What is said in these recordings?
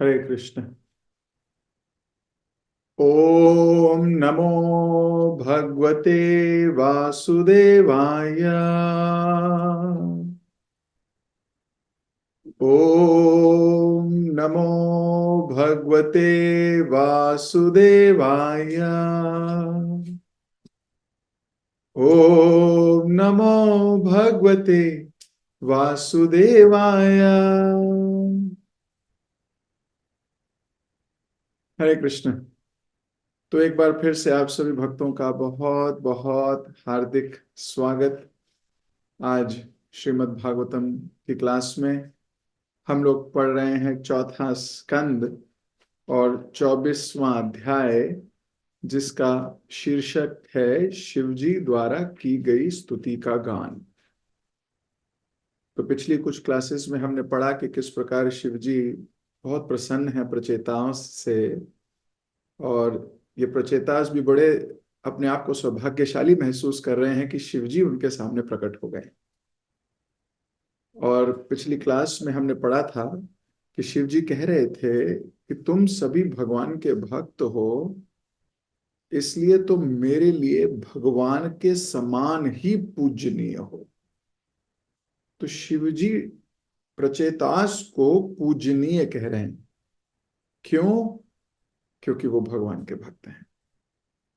हरे कृष्ण। ओम नमो भगवते वासुदेवाय। ओम नमो भगवते वासुदेवाय। ओम नमो भगवते वासुदेवाय। हरे कृष्ण। तो एक बार फिर से आप सभी भक्तों का बहुत बहुत हार्दिक स्वागत। आज श्रीमद् भागवतम की क्लास में हम लोग पढ़ रहे हैं चौथा स्कंद और 24वां अध्याय, जिसका शीर्षक है शिवजी द्वारा की गई स्तुति का गान। तो पिछली कुछ क्लासेस में हमने पढ़ा कि किस प्रकार शिवजी बहुत प्रसन्न है प्रचेताओं से, और ये प्रचेतास भी बड़े अपने आप को सौभाग्यशाली महसूस कर रहे हैं कि शिवजी उनके सामने प्रकट हो गए। और पिछली क्लास में हमने पढ़ा था कि शिवजी कह रहे थे कि तुम सभी भगवान के भक्त हो, इसलिए तुम मेरे लिए भगवान के समान ही पूजनीय हो। तो शिवजी प्रचेतास को पूजनीय कह रहे हैं। क्यों? क्योंकि वो भगवान के भक्त हैं।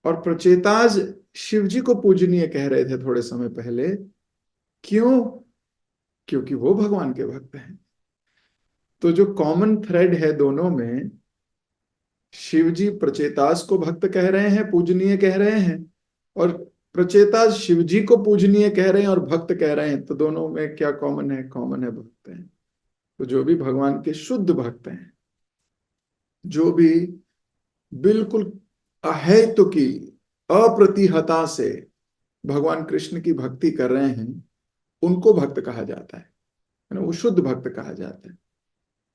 और प्रचेताज शिवजी को पूजनीय कह रहे थे थोड़े समय पहले। क्यों? क्योंकि वो भगवान के भक्त हैं। तो जो कॉमन थ्रेड है दोनों में, शिवजी प्रचेतास को भक्त कह रहे हैं, पूजनीय कह रहे हैं, और प्रचेतास शिवजी को पूजनीय कह रहे हैं और भक्त कह रहे हैं। तो दोनों में क्या कॉमन है? कॉमन है भक्त हैं। तो जो भी भगवान के शुद्ध भक्त हैं, जो भी बिल्कुल अहेतु की अप्रतिहता से भगवान कृष्ण की भक्ति कर रहे हैं, उनको भक्त कहा जाता है ना, वो शुद्ध भक्त कहा जाता है।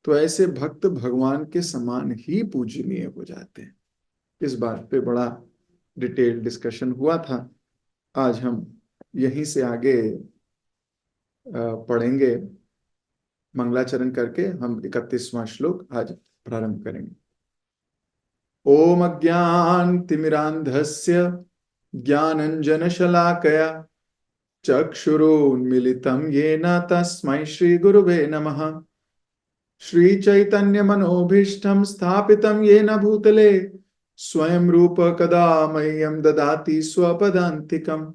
तो ऐसे भक्त भगवान के समान ही पूजनीय हो जाते हैं। इस बात पे बड़ा डिटेल डिस्कशन हुआ था। आज हम यहीं से आगे पढ़ेंगे। मंगलाचरण करके हम 31वां श्लोक आज प्रारंभ करेंगे। ओम अज्ञानतिमिरान्धस्य ज्ञानञ्जनशलाकया चक्षुरुन्मीलितं येन तस्मै श्रीगुरुवे नमः। श्रीचैतन्यमनोभीष्टं स्थापितं येन भूतले स्वयं रूप कदा मह्यं ददाति स्वपदान्तिकम्।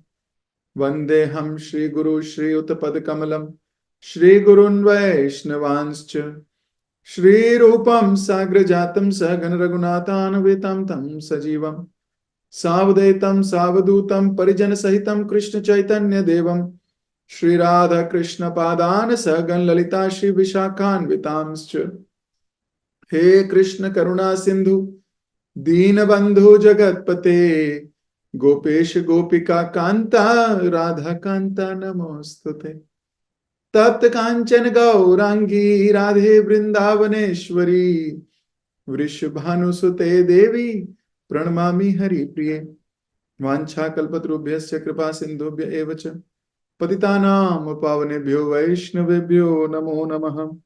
वन्देऽहं श्रीगुरु श्रीयुतपदकमलं श्रीगुरून् वैष्णवांश्च श्रीरूपं साग्रजातं सहगण रघुनाथान्वितं तं सजीवं सावधैतं सावधूतं परिजनसहितं कृष्ण चैतन्य देवं श्री राधा कृष्ण पादान सहगण ललिता श्री विशाखान्वितांश्च। हे कृष्ण करुणा सिंधु दीनबंधु जगतपते गोपेश गोपिका कांता राधा कांता नमोस्तुते। तप्त कांचन गौरांगी राधे वृंदावनेश्वरी वृषभानुसुते देवी प्रणमामि हरिप्रिये। वाञ्छाकल्पतरुभ्यश्च कृपा सिन्धुभ्य एव च पतितानां पावनेभ्यो वैष्णवेभ्यो नमो नमः।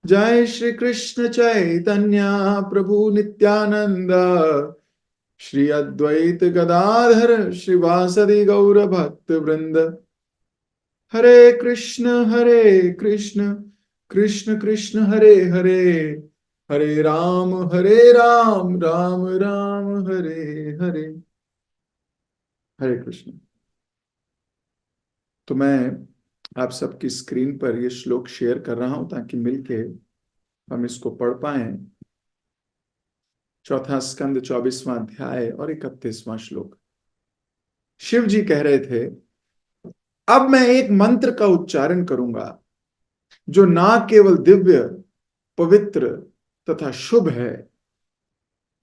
जय श्री कृष्ण चैतन्य प्रभु नित्यानंद श्री अद्वैत गदाधर श्रीवासदि गौर भक्त वृंद। हरे कृष्ण कृष्ण कृष्ण हरे हरे, हरे राम राम राम हरे हरे। हरे कृष्ण। तो मैं आप सबकी स्क्रीन पर ये श्लोक शेयर कर रहा हूं ताकि मिलके हम इसको पढ़ पाए। चौथा स्कंद 24वां अध्याय और 31वां श्लोक। शिव जी कह रहे थे, अब मैं एक मंत्र का उच्चारण करूंगा जो ना केवल दिव्य पवित्र तथा शुभ है,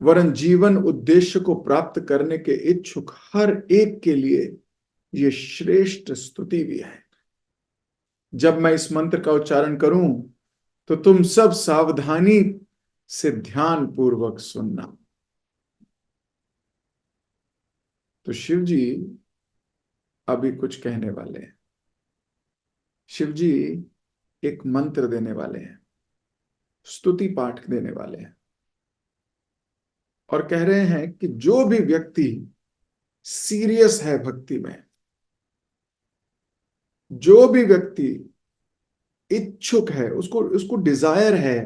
वरन जीवन उद्देश्य को प्राप्त करने के इच्छुक हर एक के लिए यह श्रेष्ठ स्तुति भी है। जब मैं इस मंत्र का उच्चारण करूं तो तुम सब सावधानी से ध्यान पूर्वक सुनना। तो शिव जी अभी कुछ कहने वाले हैं। शिव जी एक मंत्र देने वाले हैं। स्तुति पाठ देने वाले हैं और कह रहे हैं कि जो भी व्यक्ति सीरियस है भक्ति में, जो भी व्यक्ति इच्छुक है, उसको उसको डिजायर है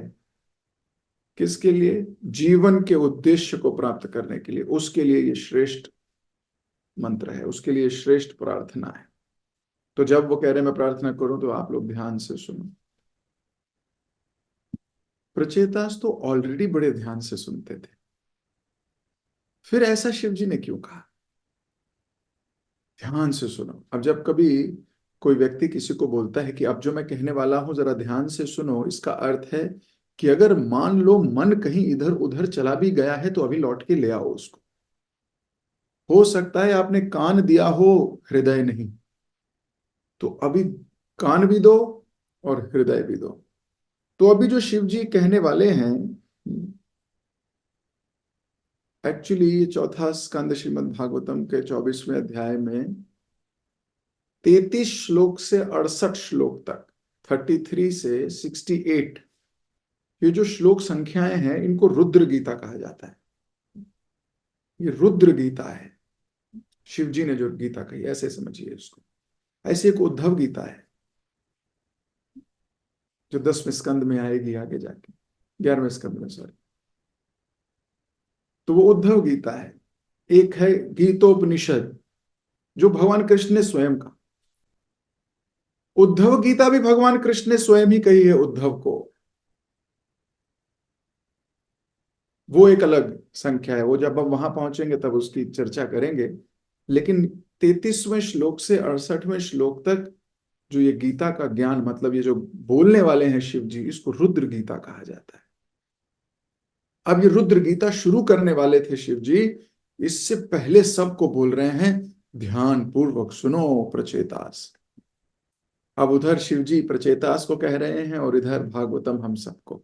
किसके लिए, जीवन के उद्देश्य को प्राप्त करने के लिए, उसके लिए ये श्रेष्ठ मंत्र है, उसके लिए श्रेष्ठ प्रार्थना है। तो जब वो कह रहे हैं मैं प्रार्थना करूं, तो आप लोग ध्यान से सुनो। प्रचेतास तो ऑलरेडी बड़े ध्यान से सुनते थे, फिर ऐसा शिव जी ने क्यों कहा? ध्यान से सुनो। अब जब कभी कोई व्यक्ति किसी को बोलता है कि अब जो मैं कहने वाला हूं जरा ध्यान से सुनो, इसका अर्थ है कि अगर मान लो मन कहीं इधर उधर चला भी गया है तो अभी लौट के ले आओ उसको। हो सकता है आपने कान दिया हो, हृदय नहीं, तो अभी कान भी दो और हृदय भी दो। तो अभी जो शिव जी कहने वाले हैं, एक्चुअली ये चौथा स्कंद श्रीमद् भागवतम के 24वें अध्याय में 33 श्लोक से 68 श्लोक तक, 33 से 68, ये जो श्लोक संख्याएं हैं इनको रुद्र गीता कहा जाता है। ये रुद्र गीता है, शिव जी ने जो गीता कही, ऐसे समझिए इसको। ऐसे एक उद्धव गीता है जो 10वें स्कंद में आएगी आगे जाके, 11वें स्कंद में, सॉरी। तो वो उद्धव गीता है। एक है गीतोपनिषद जो भगवान कृष्ण ने स्वयं कहा। उद्धव गीता भी भगवान कृष्ण ने स्वयं ही कही है उद्धव को। वो एक अलग संख्या है, वो जब हम वहां पहुंचेंगे तब उसकी चर्चा करेंगे। लेकिन 33वें श्लोक से 68वें श्लोक तक जो ये गीता का ज्ञान, मतलब ये जो बोलने वाले हैं शिव जी, इसको रुद्र गीता कहा जाता है। अब ये रुद्र गीता शुरू करने वाले थे शिव जी, इससे पहले सबको बोल रहे हैं ध्यान पूर्वक सुनो प्रचेतास। अब उधर शिव जी प्रचेतास को कह रहे हैं और इधर भागवतम हम सबको।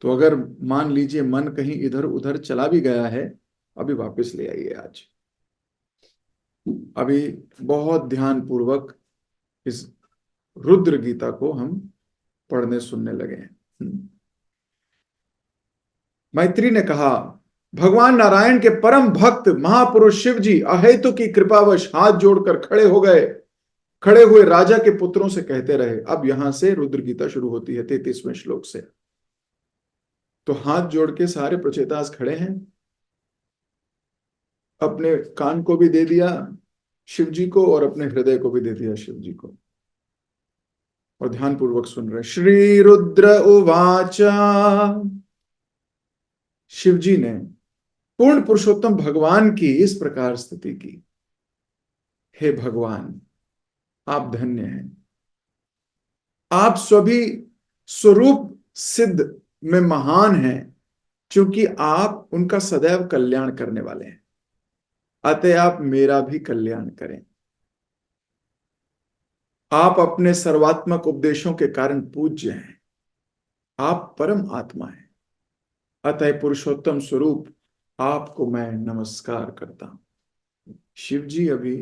तो अगर मान लीजिए मन कहीं इधर उधर चला भी गया है, अभी वापस ले आइए आज। अभी बहुत ध्यान पूर्वक इस रुद्र गीता को हम पढ़ने सुनने लगे हैं। मैत्री ने कहा, भगवान नारायण के परम भक्त महापुरुष शिव जी अहेतु की कृपावश हाथ जोड़कर खड़े हो गए। खड़े हुए राजा के पुत्रों से कहते रहे। अब यहां से रुद्र गीता शुरू होती है 33वें श्लोक से। तो हाथ जोड़ के सारे प्रचेतास खड़े हैं, अपने कान को भी दे दिया शिव जी को और अपने हृदय को भी दे दिया शिव जी को, और ध्यान पूर्वक सुन रहे। श्री रुद्र उवाचा, शिव जी ने पूर्ण पुरुषोत्तम भगवान की इस प्रकार स्तुति की, हे भगवान आप धन्य हैं, आप सभी स्वरूप सिद्ध में महान हैं, क्योंकि आप उनका सदैव कल्याण करने वाले हैं, अतः आप मेरा भी कल्याण करें। आप अपने सर्वात्मक उपदेशों के कारण पूज्य हैं, आप परम आत्मा हैं, अतः पुरुषोत्तम स्वरूप आपको मैं नमस्कार करता हूं। शिव जी अभी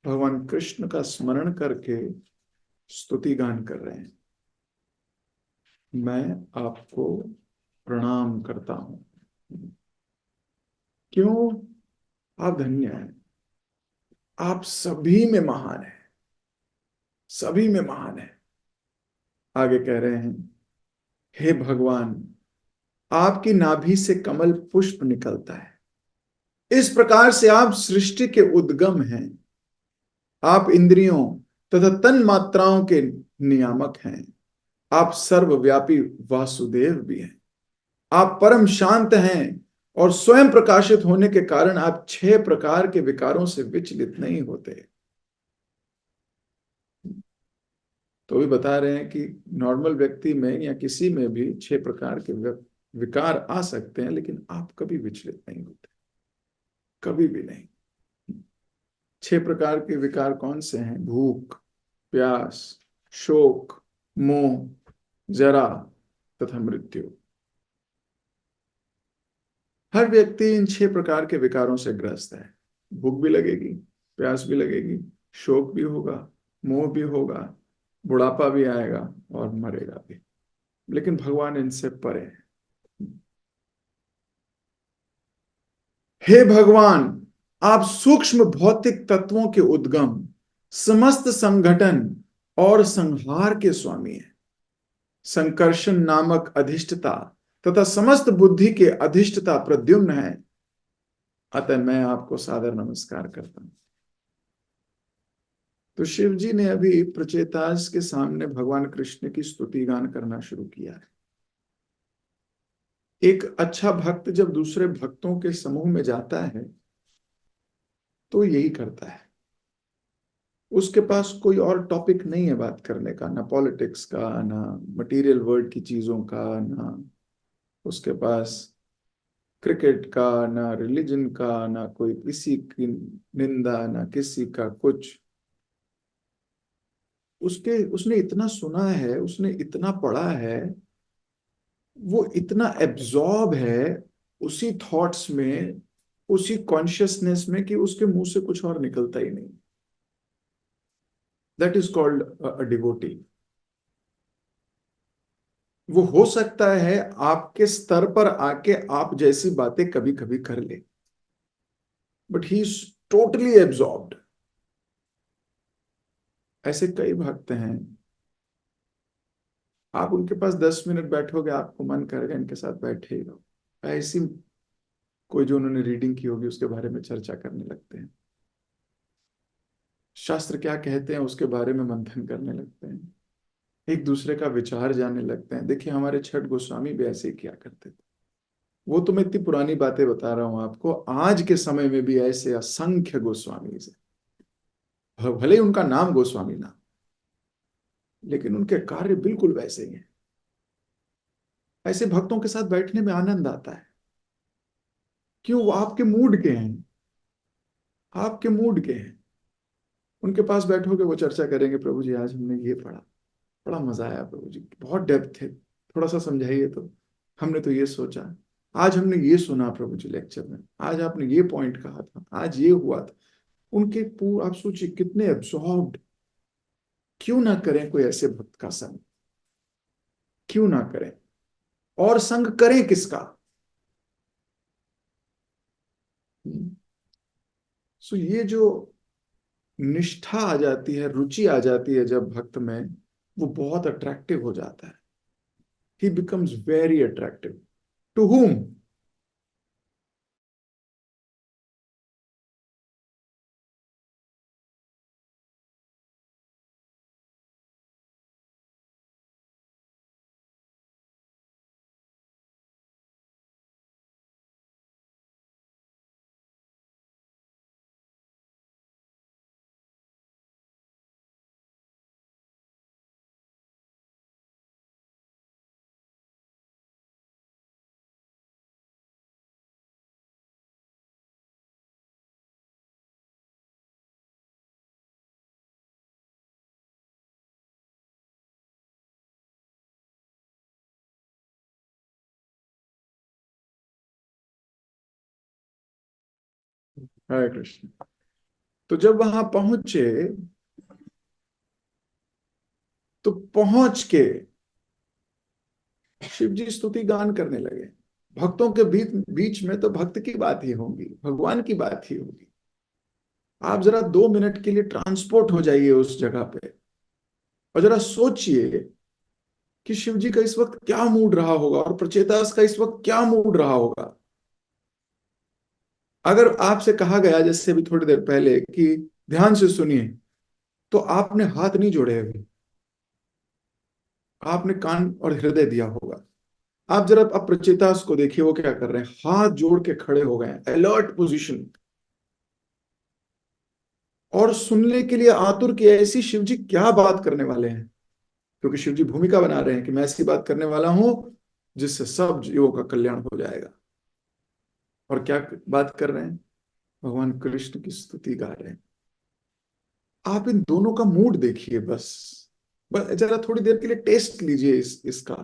भगवान कृष्ण का स्मरण करके स्तुति गान कर रहे हैं। मैं आपको प्रणाम करता हूं, क्यों? आप धन्य हैं, आप सभी में महान है, सभी में महान है। आगे कह रहे हैं, हे भगवान आपकी नाभि से कमल पुष्प निकलता है, इस प्रकार से आप सृष्टि के उद्गम हैं। आप इंद्रियों तथा तन मात्राओं के नियामक हैं। आप सर्वव्यापी वासुदेव भी हैं। आप परम शांत हैं और स्वयं प्रकाशित होने के कारण आप 6 प्रकार के विकारों से विचलित नहीं होते। तो भी बता रहे हैं कि नॉर्मल व्यक्ति में या किसी में भी 6 प्रकार के विकार आ सकते हैं, लेकिन आप कभी विचलित नहीं होते, कभी भी नहीं। 6 प्रकार के विकार कौन से हैं? भूख, प्यास, शोक, मोह, जरा तथा मृत्यु। हर व्यक्ति इन 6 प्रकार के विकारों से ग्रस्त है। भूख भी लगेगी, प्यास भी लगेगी, शोक भी होगा, मोह भी होगा, बुढ़ापा भी आएगा और मरेगा भी। लेकिन भगवान इनसे परे हैं। हे भगवान, आप सूक्ष्म भौतिक तत्वों के उद्गम, समस्त संगठन और संहार के स्वामी हैं। संकर्षण नामक अधिष्ठता तथा समस्त बुद्धि के अधिष्ठता प्रद्युम्न है। अतः मैं आपको सादर नमस्कार करता हूं। तो शिव जी ने अभी प्रचेतास के सामने भगवान कृष्ण की स्तुति गान करना शुरू किया है। एक अच्छा भक्त जब दूसरे भक्तों के समूह में जाता है तो यही करता है। उसके पास कोई और टॉपिक नहीं है बात करने का, ना पॉलिटिक्स का, ना मटेरियल वर्ल्ड की चीजों का, ना उसके पास क्रिकेट का, ना रिलीजन का, ना कोई किसी की निंदा, ना किसी का कुछ। उसने इतना सुना है, उसने इतना पढ़ा है, वो इतना एब्जॉर्ब है उसी थॉट्स में, उसी कॉन्शियसनेस में कि उसके मुंह से कुछ और निकलता ही नहीं। That is called a devotee. वो हो सकता है आपके स्तर पर आके आप जैसी बातें कभी कभी कर ले, but he is totally absorbed. ऐसे कई भक्त हैं, आप उनके पास 10 मिनट बैठोगे आपको मन करेगा इनके साथ बैठे ही रहो। ऐसी कोई जो उन्होंने रीडिंग की होगी उसके बारे में चर्चा करने लगते हैं, शास्त्र क्या कहते हैं उसके बारे में मंथन करने लगते हैं, एक दूसरे का विचार जानने लगते हैं। देखिए हमारे छठ गोस्वामी भी ऐसे ही किया करते थे। वो तो मैं इतनी पुरानी बातें बता रहा हूं आपको, आज के समय में भी ऐसे असंख्य गोस्वामी है। भले ही उनका नाम गोस्वामी ना, लेकिन उनके कार्य बिल्कुल वैसे ही हैं। ऐसे भक्तों के साथ बैठने में आनंद आता है। क्यों? वो आपके मूड के हैं, आपके मूड के हैं। उनके पास बैठोगे वो चर्चा करेंगे, प्रभु जी आज हमने ये पढ़ा, बड़ा मजा आया प्रभु जी, बहुत डेप्थ है, थोड़ा सा समझाइए तो। हमने तो ये सोचा, आज हमने ये सुना प्रभु जी लेक्चर में, आज आपने ये पॉइंट कहा था, आज ये हुआ था। उनके पूरा आप सोचिए कितने एब्सॉर्ब्ड। क्यों ना करें कोई ऐसे भक्त का संग, क्यों ना करें? और संग करें किसका? सो ये जो निष्ठा आ जाती है, रुचि आ जाती है जब भक्त में, वो बहुत अट्रैक्टिव हो जाता है। He becomes very attractive to whom? Hare Krishna. तो जब वहां पहुंचे तो पहुंच के शिव जी स्तुति गान करने लगे। भक्तों के बीच बीच में तो भक्त की बात ही होगी, भगवान की बात ही होगी। आप जरा 2 मिनट के लिए ट्रांसपोर्ट हो जाइए उस जगह पे और जरा सोचिए कि शिव जी का इस वक्त क्या मूड रहा होगा और प्रचेतास का इस वक्त क्या मूड रहा होगा। अगर आपसे कहा गया जैसे अभी थोड़ी देर पहले कि ध्यान से सुनिए, तो आपने हाथ नहीं जोड़े अभी, आपने कान और हृदय दिया होगा। आप जरा अब प्रचेतास को देखिए, वो क्या कर रहे हैं, हाथ जोड़ के खड़े हो गए हैं, अलर्ट पोजीशन, और सुनने के लिए आतुर कि ऐसी शिव जी क्या बात करने वाले हैं। क्योंकि शिव जी भूमिका बना रहे हैं कि मैं ऐसी बात करने वाला हूं जिससे सब जीवों का कल्याण हो जाएगा। और क्या बात कर रहे हैं? भगवान कृष्ण की स्तुति गा रहे हैं। आप इन दोनों का मूड देखिए, बस जरा थोड़ी देर के लिए टेस्ट लीजिए इसका,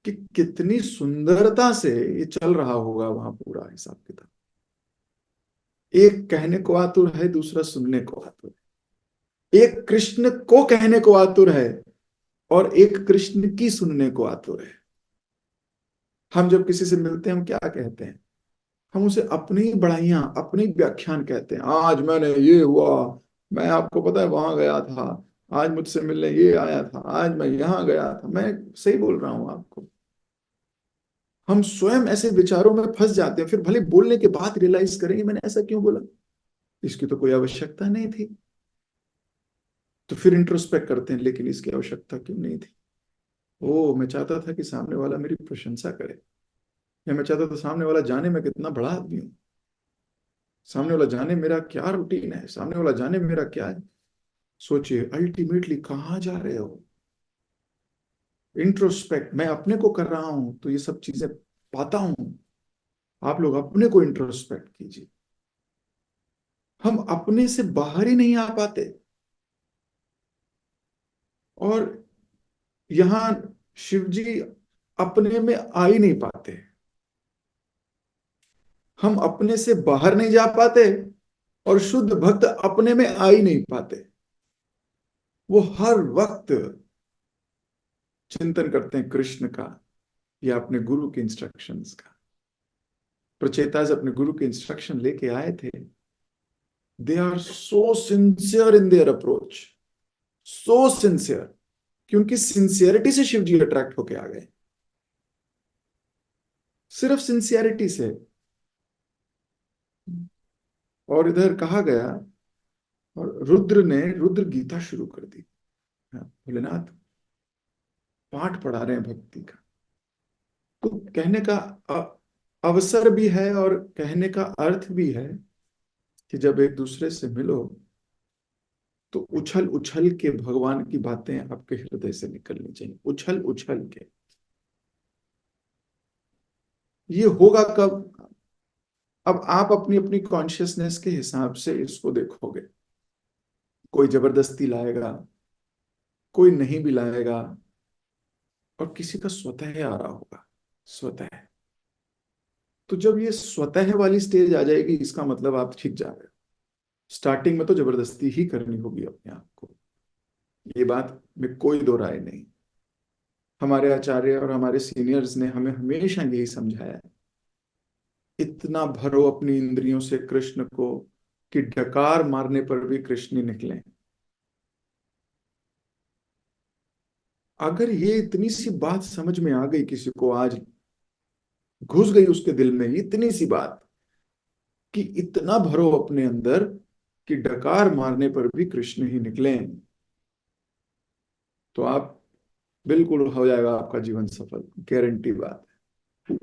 कि कितनी सुंदरता से ये चल रहा होगा वहां पूरा हिसाब किताब। एक कहने को आतुर है, दूसरा सुनने को आतुर है। एक कृष्ण को कहने को आतुर है और एक कृष्ण की सुनने को आतुर है। हम जब किसी से मिलते हैं हम क्या कहते हैं? हम उसे अपनी बड़ाइयां, अपनी व्याख्यान कहते हैं। आज मैंने ये हुआ, मैं आपको पता है वहां गया था, आज मुझसे मिलने ये आया था, आज मैं यहाँ गया था। मैं सही बोल रहा हूं आपको? हम स्वयं ऐसे विचारों में फंस जाते हैं, फिर भले बोलने के बाद रियलाइज करेंगे मैंने ऐसा क्यों बोला, इसकी तो कोई आवश्यकता नहीं थी। तो फिर इंट्रोस्पेक्ट करते हैं, लेकिन इसकी आवश्यकता क्यों नहीं थी? ओ, मैं चाहता था कि सामने वाला मेरी प्रशंसा करे, या मैं चाहता था सामने वाला जाने मैं कितना बड़ा आदमी हूँ, सामने वाला जाने मेरा क्या रूटीन है, सामने वाला जाने मेरा क्या है। सोचिए अल्टीमेटली कहाँ जा रहे हो? इंट्रोस्पेक्ट मैं अपने को कर रहा हूं तो ये सब चीजें पाता हूं। आप लोग अपने को इंट्रोस्पेक्ट कीजिए। हम अपने से बाहर ही नहीं आ पाते। और यहां शिव जी अपने में आ ही नहीं पाते। हम अपने से बाहर नहीं जा पाते, और शुद्ध भक्त अपने में आ ही नहीं पाते। वो हर वक्त चिंतन करते हैं कृष्ण का या अपने गुरु के इंस्ट्रक्शंस का। प्रचेताज अपने गुरु के इंस्ट्रक्शन लेके आए थे। They are so sincere in their approach, so sincere, क्योंकि सिंसियरिटी से शिव जी अट्रैक्ट होके आ गए। सिर्फ सिंसियरिटी से। और इधर कहा गया, और रुद्र ने रुद्र गीता शुरू कर दी। हाँ, भोलेनाथ पाठ पढ़ा रहे हैं भक्ति का। तो कहने का अवसर भी है और कहने का अर्थ भी है कि जब एक दूसरे से मिलो तो उछल उछल के भगवान की बातें आपके हृदय से निकलनी चाहिए, उछल उछल के। ये होगा कब? अब आप अपनी अपनी कॉन्शियसनेस के हिसाब से इसको देखोगे। कोई जबरदस्ती लाएगा, कोई नहीं भी लाएगा, और किसी का स्वतः आ रहा होगा। स्वतः। तो जब ये स्वतः वाली स्टेज आ जाएगी, इसका मतलब आप ठीक जा रहे हो। स्टार्टिंग में तो जबरदस्ती ही करनी होगी अपने आप को, ये बात में कोई दो राय नहीं। हमारे आचार्य और हमारे सीनियर्स ने हमें हमेशा यही समझाया है, इतना भरो अपनी इंद्रियों से कृष्ण को कि डकार मारने पर भी कृष्ण ही निकले। अगर ये इतनी सी बात समझ में आ गई किसी को, आज घुस गई उसके दिल में इतनी सी बात कि इतना भरो अपने अंदर कि डकार मारने पर भी कृष्ण ही निकले, तो आप बिल्कुल हो जाएगा आपका जीवन सफल, गारंटी बात है।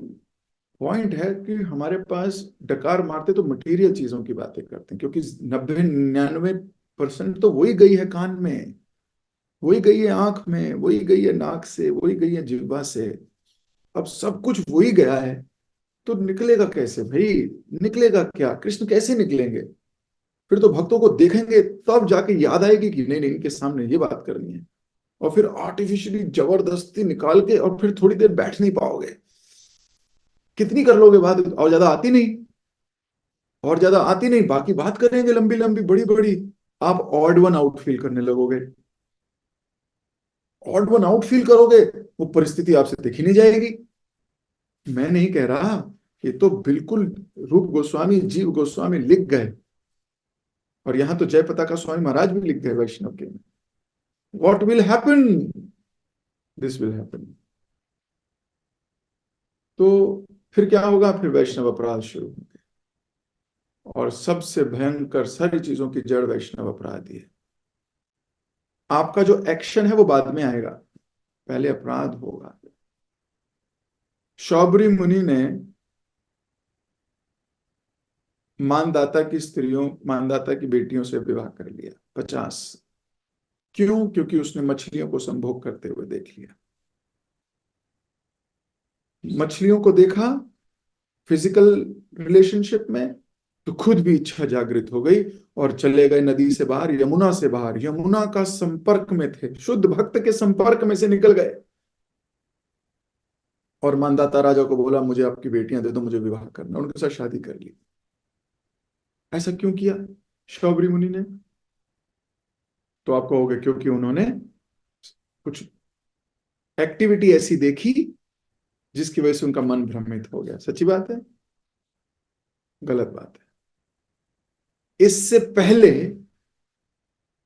पॉइंट है कि हमारे पास डकार मारते तो मटेरियल चीजों की बातें करते हैं, क्योंकि 90-99% तो वही गई है कान में, वही गई है आंख में, वही गई है नाक से, वही गई है जिह्वा से। अब सब कुछ वही गया है, तो निकलेगा कैसे भाई? निकलेगा क्या? कृष्ण कैसे निकलेंगे? फिर तो भक्तों को देखेंगे तब जाके याद आएगी कि नहीं नहीं इनके सामने ये बात करनी है। और फिर आर्टिफिशियली जबरदस्ती निकाल के, और फिर थोड़ी देर बैठ नहीं पाओगे। कितनी कर लोगे बात? और ज्यादा आती नहीं, और ज्यादा आती नहीं, बाकी बात करेंगे लंबी लंबी बड़ी बड़ी। आप ऑड वन आउट फील करने लगोगे। ऑड वन आउट फील करोगे, वो परिस्थिति आपसे दिखी नहीं जाएगी। मैं नहीं कह रहा, ये तो बिल्कुल रूप गोस्वामी जीव गोस्वामी लिख गए, और यहां तो जयपताका स्वामी महाराज भी लिख गए वैष्णव के। What will happen? This will happen. तो फिर क्या होगा? फिर वैष्णव अपराध शुरू होंगे, और सबसे भयंकर सारी चीजों की जड़ वैष्णव अपराध ही है। आपका जो एक्शन है वो बाद में आएगा, पहले अपराध होगा। शौबरी मुनि ने मानदाता की स्त्रियों, मानदाता की बेटियों से विवाह कर लिया 50। क्यों? क्योंकि उसने मछलियों को संभोग करते हुए देख लिया। मछलियों को देखा फिजिकल रिलेशनशिप में, तो खुद भी इच्छा जागृत हो गई, और चले गए नदी से बाहर, यमुना से बाहर। यमुना का संपर्क में थे, शुद्ध भक्त के संपर्क में से निकल गए, और मानदाता राजा को बोला मुझे आपकी बेटियां दे दो, मुझे विवाह करना। उनके साथ शादी कर ली। ऐसा क्यों किया शौबरी मुनि ने? तो आप कहोगे क्योंकि उन्होंने कुछ एक्टिविटी ऐसी देखी जिसकी वजह से उनका मन भ्रमित हो गया। सच्ची बात है? गलत बात है। इससे पहले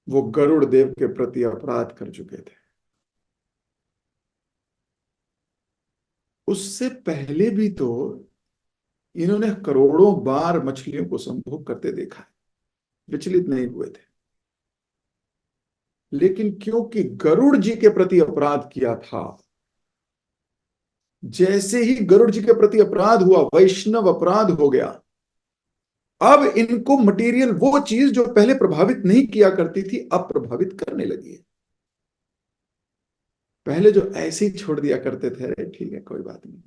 वो गरुड़ देव के प्रति अपराध कर चुके थे। उससे पहले भी तो इन्होंने करोड़ों बार मछलियों को संभोग करते देखा है, विचलित नहीं हुए थे। लेकिन क्योंकि गरुड़ जी के प्रति अपराध किया था, जैसे ही गरुड़ जी के प्रति अपराध हुआ, वैष्णव अपराध हो गया। अब इनको मटेरियल, वो चीज जो पहले प्रभावित नहीं किया करती थी, अब प्रभावित करने लगी है। पहले जो ऐसे ही छोड़ दिया करते थे, अरे ठीक है कोई बात नहीं,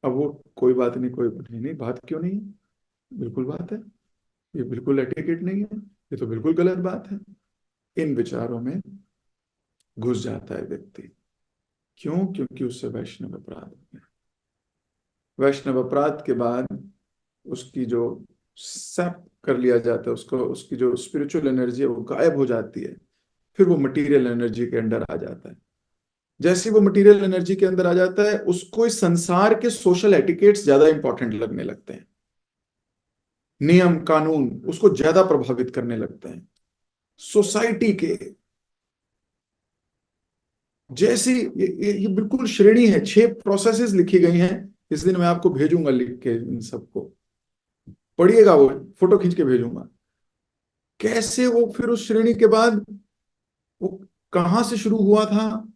अब वो कोई बात नहीं, कोई नहीं, नहीं बात क्यों नहीं है, बिल्कुल बात है, ये बिल्कुल एटिकेट नहीं है, ये तो बिल्कुल गलत बात है। इन विचारों में घुस जाता है व्यक्ति। क्यों? क्योंकि उससे वैष्णव अपराध हो गया। वैष्णव अपराध के बाद उसकी जो सैप कर लिया जाता है उसको, उसकी जो स्पिरिचुअल एनर्जी है वो गायब हो जाती है। फिर वो मटेरियल एनर्जी के अंदर आ जाता है। जैसे ही वो मटेरियल एनर्जी के अंदर आ जाता है, उसको इस संसार के सोशल एटिकेट्स ज्यादा इंपॉर्टेंट लगने लगते हैं। नियम कानून उसको ज्यादा प्रभावित करने लगते हैं, सोसाइटी के। जैसी ये बिल्कुल श्रेणी है, 6 प्रोसेसेस लिखी गई हैं। इस दिन मैं आपको भेजूंगा लिख के इन सबको, पढ़िएगा, वो फोटो खींच के भेजूंगा। कैसे वो फिर उस श्रेणी के बाद वो कहां से शुरू हुआ था,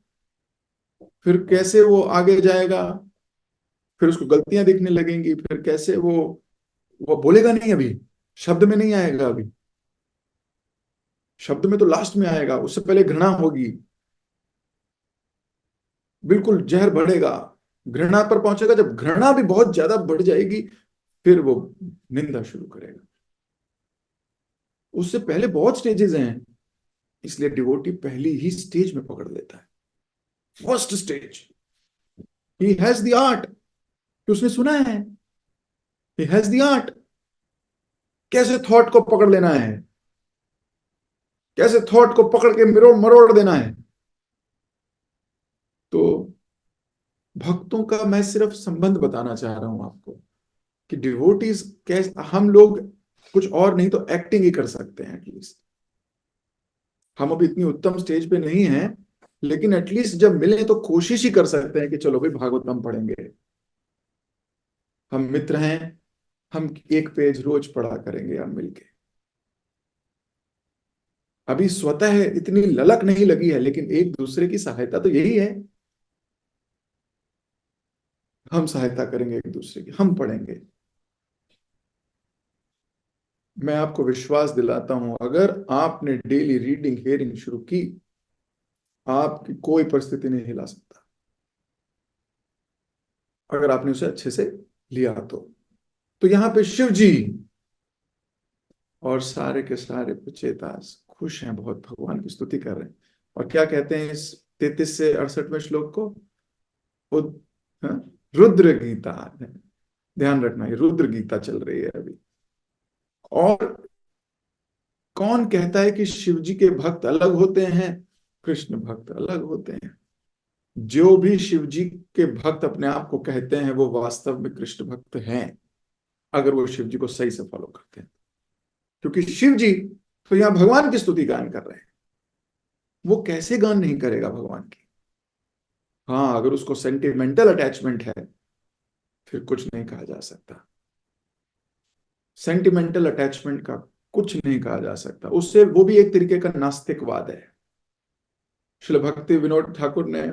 फिर कैसे वो आगे जाएगा, फिर उसको गलतियां दिखने लगेंगी, फिर कैसे वो बोलेगा नहीं अभी, शब्द में नहीं आएगा अभी, शब्द में तो लास्ट में आएगा, उससे पहले घृणा होगी, बिल्कुल जहर बढ़ेगा, घृणा पर पहुंचेगा। जब घृणा भी बहुत ज्यादा बढ़ जाएगी, फिर वो निंदा शुरू करेगा। उससे पहले बहुत स्टेजेस हैं, इसलिए डिवोटी पहली ही स्टेज में पकड़ लेता है, first stage. He has the art, उसने सुना है, ही हैज द आर्ट, कैसे थॉट को पकड़ लेना है, कैसे थॉट को पकड़ के मरोड़ मरोड़ देना है। तो भक्तों का मैं सिर्फ संबंध बताना चाह रहा हूं आपको कि डिवोटीज कैसे, हम लोग कुछ और नहीं तो एक्टिंग ही कर सकते हैं एटलीस्ट। हम अभी इतनी उत्तम स्टेज पे नहीं हैं, लेकिन एटलीस्ट जब मिले तो कोशिश ही कर सकते हैं कि चलो भाई भागवतम पढ़ेंगे, हम मित्र हैं, हम एक पेज रोज पढ़ा करेंगे हम मिलके। अभी स्वतः इतनी ललक नहीं लगी है, लेकिन एक दूसरे की सहायता तो यही है, हम सहायता करेंगे एक दूसरे की, हम पढ़ेंगे। मैं आपको विश्वास दिलाता हूं, अगर आपने डेली रीडिंग हेयरिंग शुरू की, आपकी कोई परिस्थिति नहीं हिला सकता, अगर आपने उसे अच्छे से लिया तो यहाँ पे शिव जी और सारे के सारे चेतास खुश हैं, बहुत भगवान की स्तुति कर रहे हैं। और क्या कहते हैं इस 33 से 68वें श्लोक को? उद- हाँ? रुद्र गीता है। ध्यान रखना, ये रुद्र गीता चल रही है अभी। और कौन कहता है कि शिव जी के भक्त अलग होते हैं, कृष्ण भक्त अलग होते हैं? जो भी शिव जी के भक्त अपने आप को कहते हैं, वो वास्तव में कृष्ण भक्त हैं, अगर वो शिव जी को सही से फॉलो करते हैं। क्योंकि शिव जी तो यहां भगवान की स्तुति गान कर रहे हैं, वो कैसे गान नहीं करेगा भगवान की? हाँ, अगर उसको सेंटिमेंटल अटैचमेंट है, फिर कुछ नहीं कहा जा सकता। सेंटिमेंटल अटैचमेंट का कुछ नहीं कहा जा सकता उससे, वो भी एक तरीके का नास्तिकवाद है। श्रील भक्ति विनोद ठाकुर ने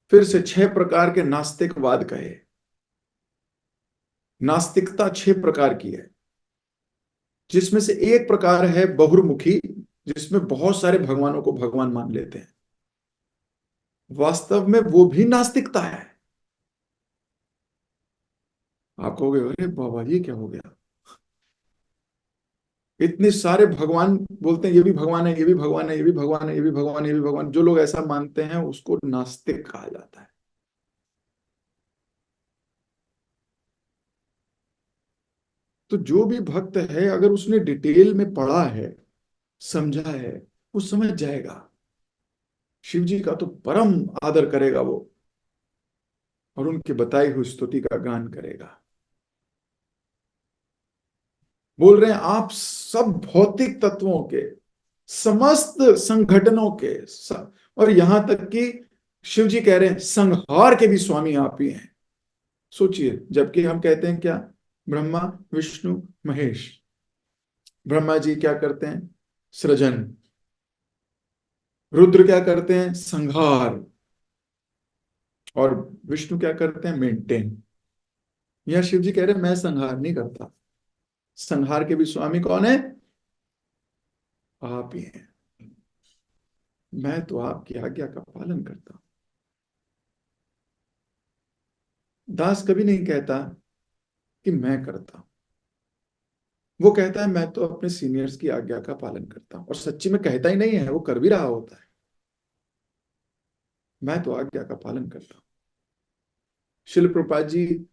फिर से 6 प्रकार के नास्तिकवाद कहे। नास्तिकता 6 प्रकार की है, जिसमें से एक प्रकार है बहुर्मुखी, जिसमें बहुत सारे भगवानों को भगवान मान लेते हैं। वास्तव में वो भी नास्तिकता है। आप कहोगे अरे बाबा ये क्या हो गया, इतने सारे भगवान बोलते हैं, ये भी भगवान है, ये भी भगवान है, ये भी भगवान है, ये भी भगवान है, ये भी भगवान। जो लोग ऐसा मानते हैं उसको नास्तिक कहा जाता है। तो जो भी भक्त है, अगर उसने डिटेल में पढ़ा है, समझा है, वो समझ जाएगा शिव जी का तो परम आदर करेगा वो, और उनकी बताई हुई स्तुति का गान करेगा। बोल रहे हैं आप सब भौतिक तत्वों के, समस्त संगठनों के और यहां तक कि शिव जी कह रहे हैं संहार के भी स्वामी आप ही हैं। सोचिए, जबकि हम कहते हैं क्या, ब्रह्मा विष्णु महेश। ब्रह्मा जी क्या करते हैं, सृजन। रुद्र क्या करते हैं, संहार। और विष्णु क्या करते हैं, मेंटेन। यह शिव जी कह रहे हैं मैं संहार नहीं करता, संहार के भी स्वामी कौन है, आप ही हैं। मैं तो आपकी आज्ञा का पालन करता हूं। दास कभी नहीं कहता कि मैं करता हूं, वो कहता है मैं तो अपने सीनियर्स की आज्ञा का पालन करता हूं, और सच्ची में कहता ही नहीं है, वो कर भी रहा होता है। मैं तो आज्ञा का पालन करता हूं। शिल प्रभुपाद जी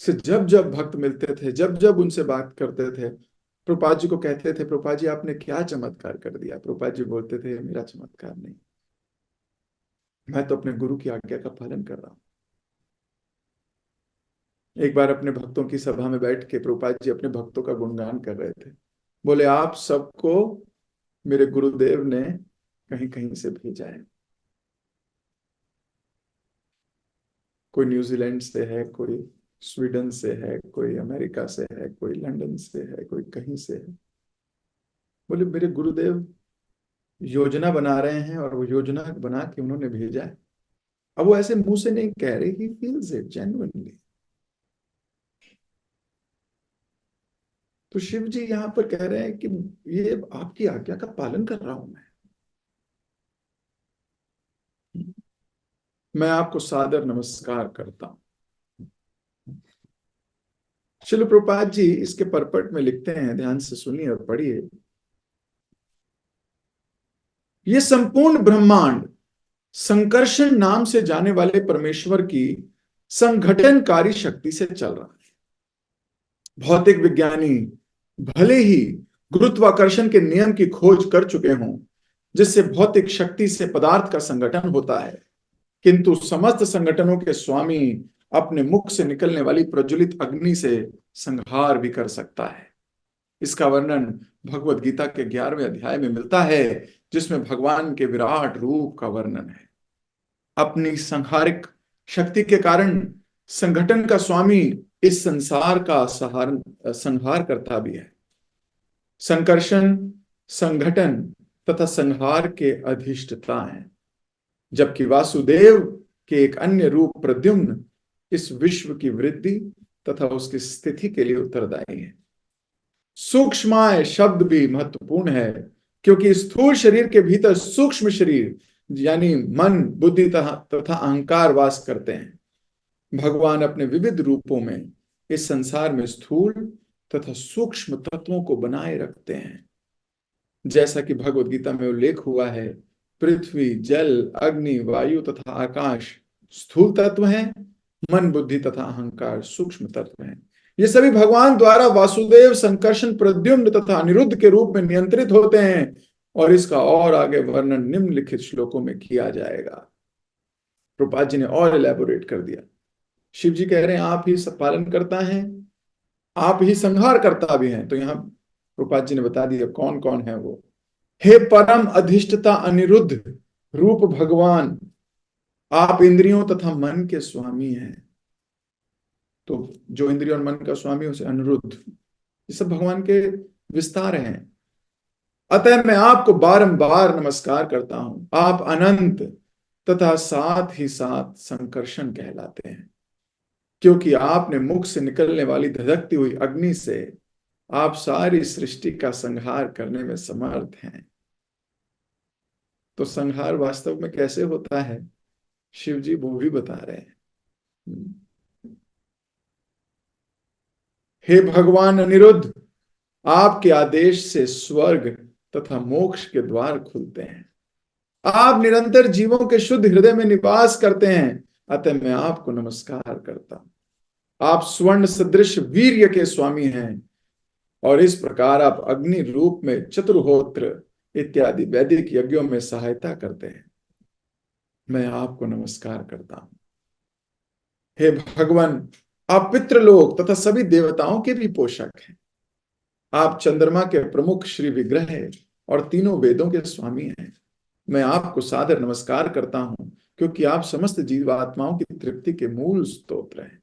से जब जब भक्त मिलते थे, जब जब उनसे बात करते थे, प्रभुपाद जी को कहते थे प्रभुपाद जी आपने क्या चमत्कार कर दिया। प्रभुपाद जी बोलते थे मेरा चमत्कार नहीं, मैं तो अपने गुरु की आज्ञा का पालन कर रहा हूं। एक बार अपने भक्तों की सभा में बैठ के प्रभुपाद जी अपने भक्तों का गुणगान कर रहे थे। बोले आप सबको मेरे गुरुदेव ने कहीं कहीं से भेजा है। कोई न्यूजीलैंड से है, कोई स्वीडन से है, कोई अमेरिका से है, कोई लंदन से है, कोई कहीं से है। बोले मेरे गुरुदेव योजना बना रहे हैं, और वो योजना बना के उन्होंने भेजा है। अब वो ऐसे मुंह से नहीं कह रहे, ही फील्स इट जेन्युइनली। तो शिव जी यहां पर कह रहे हैं कि ये आपकी आज्ञा का पालन कर रहा हूं मैं आपको सादर नमस्कार करता हूं। शिल प्रभुपाद जी इसके परपट में लिखते हैं, ध्यान से सुनिए और पढ़िए। ये संपूर्ण ब्रह्मांड संकर्षण नाम से जाने वाले परमेश्वर की संगठनकारी शक्ति से चल रहा है। भौतिक विज्ञानी भले ही गुरुत्वाकर्षण के नियम की खोज कर चुके हों, जिससे भौतिक शक्ति से पदार्थ का संगठन होता है, किंतु समस्त संगठनों के स्वामी अपने मुख से निकलने वाली प्रज्वलित अग्नि से संहार भी कर सकता है। इसका वर्णन भगवत गीता के 11वें अध्याय में मिलता है, जिसमें भगवान के विराट रूप का वर्णन है। अपनी संहारिक शक्ति के कारण संगठन का स्वामी इस संसार का संहार करता भी है। संकर्षण संगठन तथा संहार के अधिष्ठता है, जबकि वासुदेव के एक अन्य रूप प्रद्युम्न इस विश्व की वृद्धि तथा उसकी स्थिति के लिए उत्तरदायी है। सूक्ष्माय शब्द भी महत्वपूर्ण है, क्योंकि स्थूल शरीर के भीतर सूक्ष्म शरीर यानी मन बुद्धि तथा अहंकार वास करते हैं। भगवान अपने विविध रूपों में इस संसार में स्थूल तथा सूक्ष्म तत्वों को बनाए रखते हैं। जैसा कि भगवत गीता में उल्लेख हुआ है, पृथ्वी जल अग्नि वायु तथा आकाश स्थूल तत्व हैं, मन बुद्धि तथा अहंकार सूक्ष्म तत्व हैं। ये सभी भगवान द्वारा वासुदेव संकर्षण प्रद्युम्न तथा अनिरुद्ध के रूप में नियंत्रित होते हैं, और इसका और आगे वर्णन निम्नलिखित श्लोकों में किया जाएगा। प्रभुपाद जी ने और इलेबोरेट कर दिया। शिव जी कह रहे हैं आप ही सब पालन करता है, आप ही संहार करता भी हैं। तो यहाँ प्रभुपाद जी ने बता दिया कौन कौन है वो। हे परम अधिष्ठता अनिरुद्ध रूप भगवान, आप इंद्रियों तथा मन के स्वामी हैं। तो जो इंद्रियों और मन का स्वामी उसे अनिरुद्ध, ये सब भगवान के विस्तार हैं। अतः मैं आपको बारंबार नमस्कार करता हूं। आप अनंत तथा साथ ही साथ संकर्षण कहलाते हैं, क्योंकि आपने मुख से निकलने वाली धधकती हुई अग्नि से आप सारी सृष्टि का संहार करने में समर्थ हैं। तो संहार वास्तव में कैसे होता है, शिव जी वो भी बता रहे हैं। हे भगवान अनिरुद्ध, आपके आदेश से स्वर्ग तथा मोक्ष के द्वार खुलते हैं। आप निरंतर जीवों के शुद्ध हृदय में निवास करते हैं, अतः मैं आपको नमस्कार करता हूं। आप स्वर्ण सदृश वीर्य के स्वामी हैं, और इस प्रकार आप अग्नि रूप में चतुर्होत्र इत्यादि वैदिक यज्ञों में सहायता करते हैं। मैं आपको नमस्कार करता हूं। हे भगवान, आप पितृलोक तथा सभी देवताओं के भी पोषक हैं। आप चंद्रमा के प्रमुख श्री विग्रह हैं और तीनों वेदों के स्वामी हैं। मैं आपको सादर नमस्कार करता हूं, क्योंकि आप समस्त जीवात्माओं की तृप्ति के मूल स्तोत्र हैं।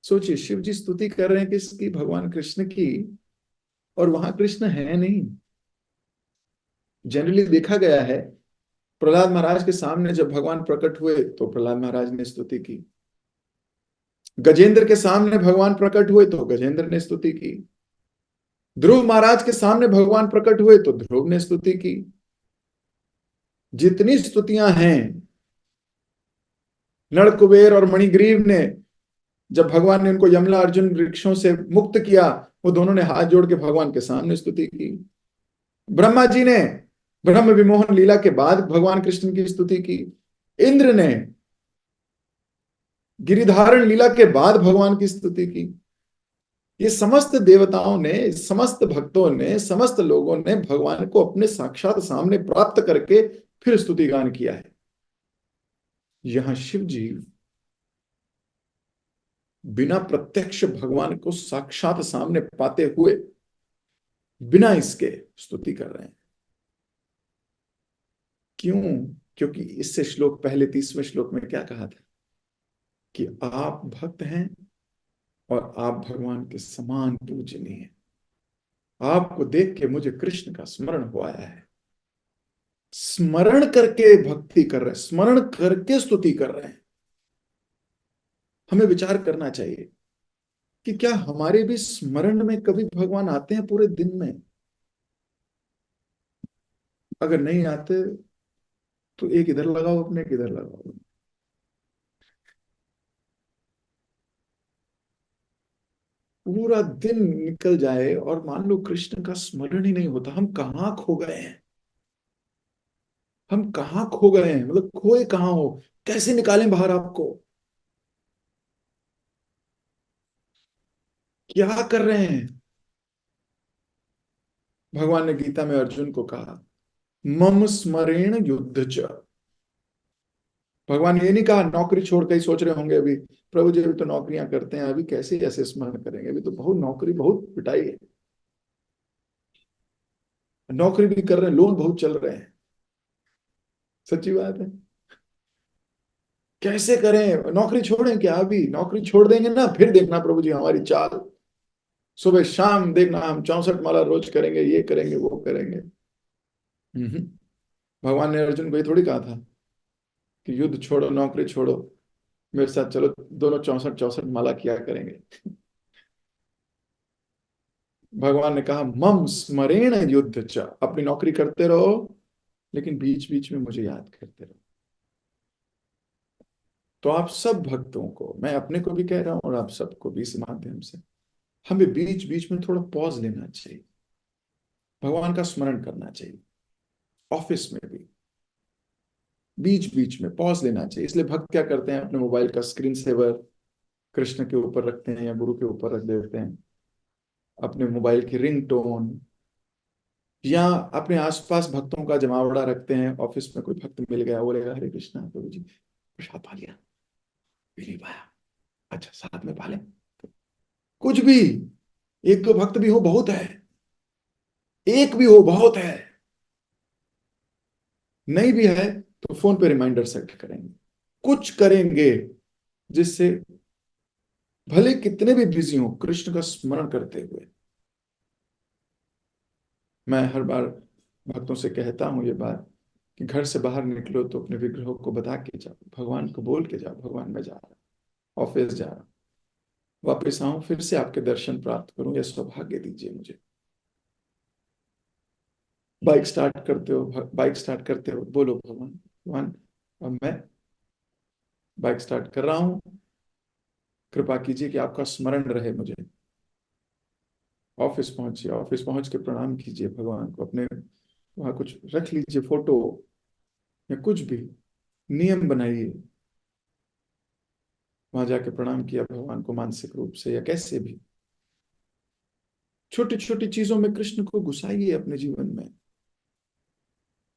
सोचिए, शिव जी स्तुति कर रहे हैं किसकी? भगवान कृष्ण की। और वहां कृष्ण है नहीं। जनरली देखा गया है, प्रहलाद महाराज के सामने जब भगवान प्रकट हुए तो प्रहलाद महाराज ने स्तुति की। गजेंद्र के सामने भगवान प्रकट हुए तो गजेंद्र ने स्तुति की। ध्रुव महाराज के सामने भगवान प्रकट हुए तो ध्रुव ने स्तुति की। जितनी स्तुतियां हैं, नड़ कुबेर और मणिग्रीव ने, जब भगवान ने उनको यमला अर्जुन वृक्षों से मुक्त किया, वो दोनों ने हाथ जोड़ के भगवान के सामने स्तुति की। ब्रह्मा जी ने ब्रह्म विमोहन लीला के बाद भगवान कृष्ण की स्तुति की। इंद्र ने गिरिधारण लीला के बाद भगवान की स्तुति की। ये समस्त देवताओं ने, समस्त भक्तों ने, समस्त लोगों ने भगवान को अपने साक्षात सामने प्राप्त करके फिर स्तुति गान किया है। यहां शिव जी बिना प्रत्यक्ष भगवान को साक्षात सामने पाते हुए, बिना इसके स्तुति कर रहे हैं। क्यों? क्योंकि इससे श्लोक पहले 30वें श्लोक में क्या कहा था कि आप भक्त हैं और आप भगवान के समान पूजनीय हैं। आपको देख के मुझे कृष्ण का स्मरण हो आया है। स्मरण करके भक्ति कर रहे हैं, स्मरण करके स्तुति कर रहे हैं। हमें विचार करना चाहिए कि क्या हमारे भी स्मरण में कभी भगवान आते हैं पूरे दिन में? अगर नहीं आते तो एक इधर लगाओ अपने, एक इधर लगाओ। पूरा दिन निकल जाए और मान लो कृष्ण का स्मरण ही नहीं होता, हम कहाँ खो गए हैं? हम कहाँ खो गए हैं? मतलब खोए कहाँ हो? कैसे निकालें बाहर आपको? क्या कर रहे हैं? भगवान ने गीता में अर्जुन को कहा, मम स्मरेण युद्ध च। भगवान ये नहीं कहा नौकरी छोड़ के ही सोच रहे होंगे अभी, प्रभु जी अभी तो नौकरियां करते हैं, अभी कैसे ऐसे स्मरण करेंगे? अभी तो बहुत नौकरी, बहुत पिटाई है, नौकरी भी कर रहे हैं, लोन बहुत चल रहे हैं। सच्ची बात है। कैसे करें? नौकरी छोड़ें क्या? अभी नौकरी छोड़ देंगे ना, फिर देखना प्रभु जी हमारी चाल, सुबह शाम देखना, हम 64 माला रोज करेंगे, ये करेंगे, वो करेंगे। हम्म। भगवान ने अर्जुन को ये थोड़ी कहा था कि युद्ध छोड़ो, नौकरी छोड़ो, मेरे साथ चलो, दोनों 64 64 माला किया करेंगे। भगवान ने कहा मम स्मरेण युद्ध च, अपनी नौकरी करते रहो लेकिन बीच बीच में मुझे याद करते रहो। तो आप सब भक्तों को, मैं अपने को भी कह रहा हूं और आप सबको भी इस माध्यम से, हमें बीच बीच में थोड़ा पॉज लेना चाहिए, भगवान का स्मरण करना चाहिए। ऑफिस में भी बीच बीच में पॉज लेना चाहिए। इसलिए भक्त क्या करते हैं, अपने मोबाइल का स्क्रीन सेवर कृष्ण के ऊपर रखते हैं या गुरु के ऊपर रख देते हैं, अपने मोबाइल की रिंग टोन, या अपने आसपास भक्तों का जमावड़ा रखते हैं। ऑफिस में कोई भक्त मिल गया, बोलेगा हरे कृष्णा प्रभु जी प्रसाद पा लिया, पी नहीं पाया, अच्छा साथ में पा लें। कुछ भी, एक दो भक्त भी हो बहुत है, एक भी हो बहुत है, नहीं भी है तो फोन पे रिमाइंडर सेट करेंगे, कुछ करेंगे जिससे भले कितने भी बिजी हो कृष्ण का स्मरण करते हुए। मैं हर बार भक्तों से कहता हूं ये बात कि घर से बाहर निकलो तो अपने विग्रहों को बता के जाओ, भगवान को बोल के जाओ, भगवान मैं जा रहा हूं, ऑफिस जा रहा हूं, वापस आऊं फिर से आपके दर्शन प्राप्त करूं, यह सौभाग्य दीजिए मुझे। बाइक स्टार्ट करते हो बोलो भगवान, भगवान अब मैं बाइक स्टार्ट कर रहा हूं, कृपा कीजिए कि आपका स्मरण रहे मुझे। ऑफिस पहुंचिए, ऑफिस पहुंच के प्रणाम कीजिए भगवान को, अपने वहां कुछ रख लीजिए, फोटो या कुछ भी, नियम बनाइए। वहां जाके प्रणाम किया भगवान को मानसिक रूप से या कैसे भी, छोटी छोटी चीजों में कृष्ण को घुसाइए अपने जीवन में,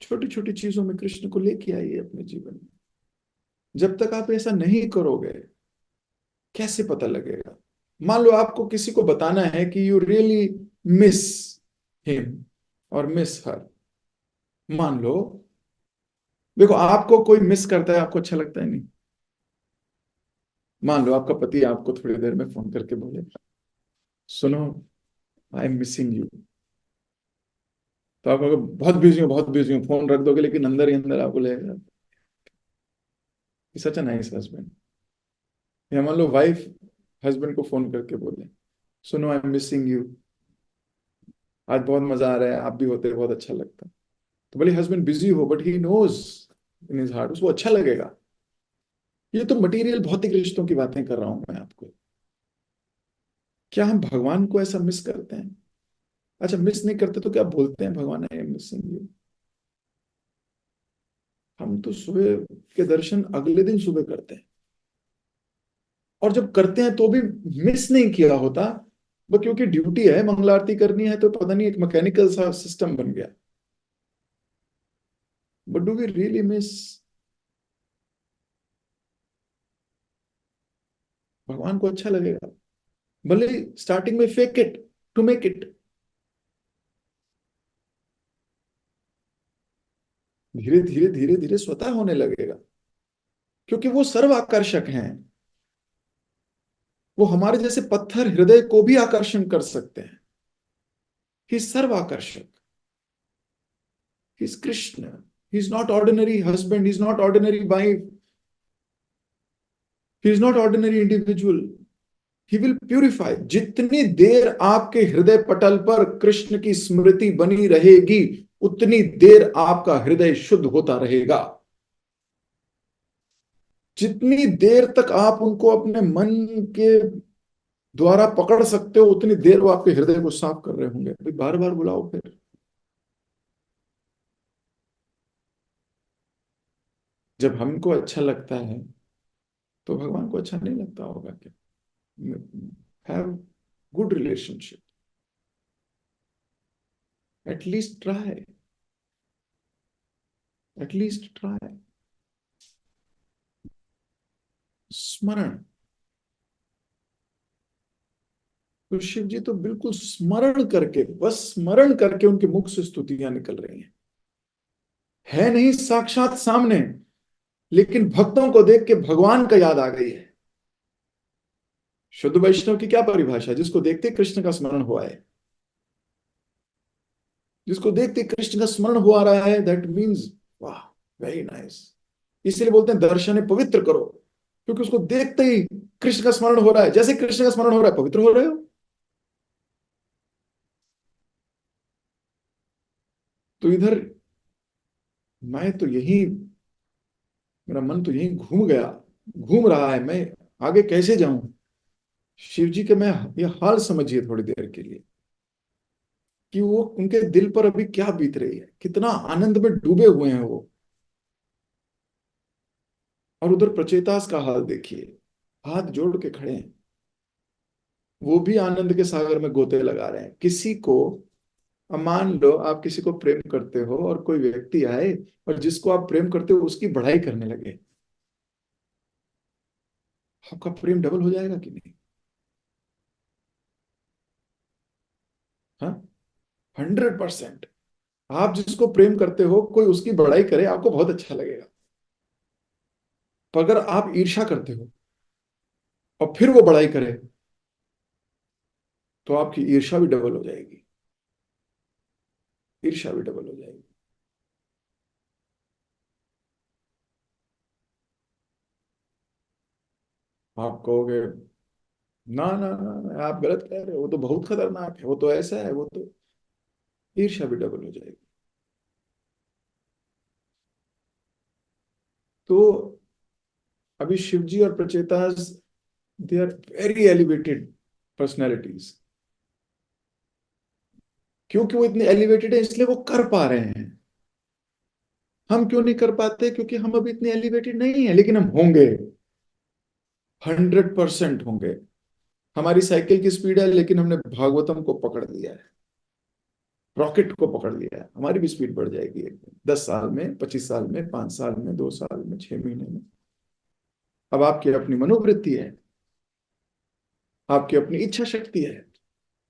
छोटी छोटी चीजों में कृष्ण को लेके आइए अपने जीवन में। जब तक आप ऐसा नहीं करोगे कैसे पता लगेगा? मान लो आपको किसी को बताना है कि यू रियली मिस हिम और मिस हर। मान लो, देखो आपको कोई मिस करता है, आपको अच्छा लगता है नहीं? मान लो आपका पति आपको थोड़ी देर में फोन करके बोले, सुनो, आई एम मिसिंग यू। तो आप कहोगे बहुत बिजी हूँ, बहुत बिजी हूँ, फोन रख दोगे, लेकिन अंदर ही अंदर आपको लगेगा सच है नाइस हस्बैंड। या मान लो वाइफ हस्बैंड को फोन करके बोले, सुनो, आई एम मिसिंग यू, आज बहुत मजा आ रहा है, आप भी होते बहुत अच्छा लगता। तो भले हस्बैंड बिजी हो, but he knows in his heart, उसको अच्छा लगेगा। ये तो मटेरियल भौतिक रिश्तों की बातें कर रहा हूं मैं आपको। क्या हम भगवान को ऐसा मिस करते हैं? अच्छा, मिस नहीं करते तो क्या बोलते हैं भगवान आई एम मिसिंग यू? हम तो सुबह के दर्शन अगले दिन सुबह करते हैं, और जब करते हैं तो भी मिस नहीं किया होता, वो क्योंकि ड्यूटी है, मंगला आरती करनी है, तो पता नहीं एक मैकेनिकल सा सिस्टम बन गया। But do we really miss? भगवान को अच्छा लगेगा, भले स्टार्टिंग में fake it to make it. धीरे धीरे धीरे धीरे स्वतः होने लगेगा, क्योंकि वो सर्व आकर्षक हैं। वो हमारे जैसे पत्थर हृदय को भी आकर्षण कर सकते हैं। ही सर्व आकर्षक, he is Krishna. He is not ordinary husband, he is not ordinary wife, he is not ordinary individual. He will purify. जितनी देर आपके हृदय पटल पर कृष्ण की स्मृति बनी रहेगी, उतनी देर आपका हृदय शुद्ध होता रहेगा। जितनी देर तक आप उनको अपने मन के द्वारा पकड़ सकते हो, उतनी देर वो आपके हृदय को साफ कर रहे होंगे। भाई बार बार बुलाओ फिर। जब हमको अच्छा लगता है तो भगवान को अच्छा नहीं लगता होगा क्या? Have good relationship, at least try, at least try. स्मरण। तो शिव जी तो बिल्कुल स्मरण करके, बस स्मरण करके उनके मुख से स्तुतियां निकल रही हैं। है नहीं साक्षात सामने, लेकिन भक्तों को देख के भगवान का याद आ गई है। शुद्ध वैष्णव की क्या परिभाषा है? जिसको देखते कृष्ण का स्मरण हुआ है। जिसको देखते कृष्ण का स्मरण हुआ रहा है, दैट मीन्स वाह, वेरी नाइस। इसलिए बोलते हैं दर्शन पवित्र करो, क्योंकि उसको देखते ही कृष्ण का स्मरण हो रहा है। जैसे कृष्ण का स्मरण हो रहा है, पवित्र हो रहे हो। तो इधर मैं तो यही, मेरा मन तो यही घूम गया, घूम रहा है, मैं आगे कैसे जाऊं? शिव जी के मैं ये हाल समझिए थोड़ी देर के लिए, कि वो उनके दिल पर अभी क्या बीत रही है, कितना आनंद में डूबे हुए हैं वो। और उधर प्रचेतास का हाल देखिए, हाथ जोड़ के खड़े हैं। वो भी आनंद के सागर में गोते लगा रहे हैं किसी को। अब मान लो आप किसी को प्रेम करते हो और कोई व्यक्ति आए और जिसको आप प्रेम करते हो उसकी बढ़ाई करने लगे, आपका प्रेम डबल हो जाएगा कि नहीं? हाँ, 100%। आप जिसको प्रेम करते हो, कोई उसकी बढ़ाई करे, आपको बहुत अच्छा लगेगा। पर अगर आप ईर्ष्या करते हो और फिर वो बढ़ाई करे, तो आपकी ईर्ष्या भी डबल हो जाएगी। ईर्ष्या भी डबल हो जाएगी। आप कहोगे ना ना ना ना, आप गलत कह रहे हो, वो तो बहुत खतरनाक है, वो तो ऐसा है, वो तो। ईर्ष्या भी डबल हो जाएगी। तो अभी शिव जी और Prachetas, they are very elevated personalities. क्योंकि वो इतने एलिवेटेड है, इसलिए वो कर पा रहे हैं। हम क्यों नहीं कर पाते? क्योंकि हम अभी इतने एलिवेटेड नहीं है, लेकिन हम होंगे, 100% होंगे। हमारी साइकिल की स्पीड है, लेकिन हमने भागवतम को पकड़ लिया है, रॉकेट को पकड़ लिया है। हमारी भी स्पीड बढ़ जाएगी एक दिन, 10 साल में, 25 साल में, 5 साल में, 2 साल में, 6 महीने में। अब आपकी अपनी मनोवृत्ति है, आपकी अपनी इच्छा शक्ति है,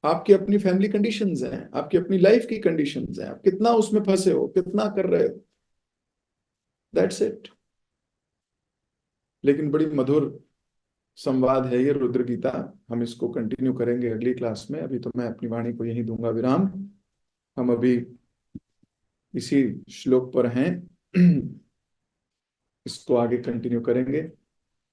आपकी अपनी फैमिली कंडीशंस हैं, आपकी अपनी लाइफ की कंडीशंस हैं, आप कितना उसमें फंसे हो, कितना कर रहे हो, दैट्स इट। लेकिन बड़ी मधुर संवाद है ये रुद्र गीता। हम इसको कंटिन्यू करेंगे अगली क्लास में। अभी तो मैं अपनी वाणी को यहीं दूंगा विराम। हम अभी इसी श्लोक पर हैं। इसको आगे कंटिन्यू करेंगे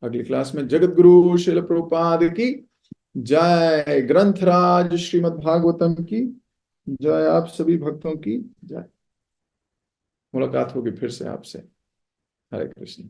अगली क्लास में। जगत गुरु शिल प्रभुपाद की जय, ग्रंथराज श्रीमद् भागवतम की जय, आप सभी भक्तों की जय। मुलाकात होगी फिर से आपसे। हरे कृष्ण।